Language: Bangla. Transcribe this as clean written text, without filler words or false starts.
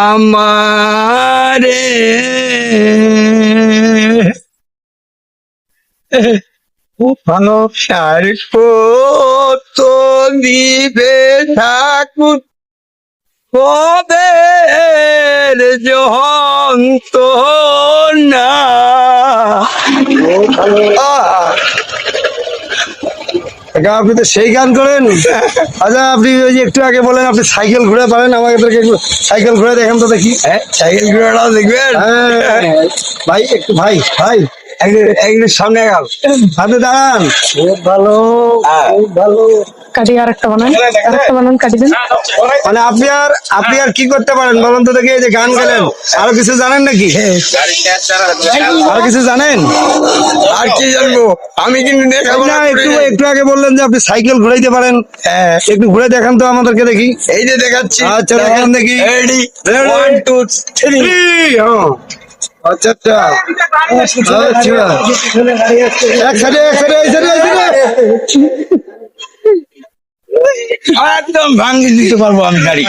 আমারে ভালোবাসার কত দিবে ঠাকুর কবের যন্ত্রণা। আপনি তো সেই গান করেন। আচ্ছা, আপনি ওই যে একটু আগে বলেন আপনি সাইকেল ঘুরে পারেন, আমাদেরকে একটু সাইকেল ঘুরে দেখেন তো দেখি। হ্যাঁ, সাইকেল ঘোড়াটাও দেখবেন। হ্যাঁ, ভাই একটু ভাই ভাই একটু সামনে গেল, আপনি দাঁড়ান। খুব ভালো, খুব ভালো। কাটি আরেকটা বানান কাটি দেন। মানে আপনি আর কি করতে পারেন বলেন তো দেখি? এই যে গান গেলেন, আরো কিছু জানেন নাকি? আরো কিছু জানেন? আর কি জানবো, আমি কিন্তু না, একটু আগে বললেন যে আপনি সাইকেল ঘুরাইতে পারেন। হ্যাঁ, একটু ঘুরে দেখান তো আমাদেরকে দেখি। এই যে দেখাচ্ছি। আচ্ছা, দেখান দেখি। রেডি, 1 2 3। হ্যাঁ। আচ্ছা আচ্ছা আচ্ছা, এক সাইডে এই সাইডে। একদম ভাঙিয়ে দিতে পারবো আমি গাড়ি।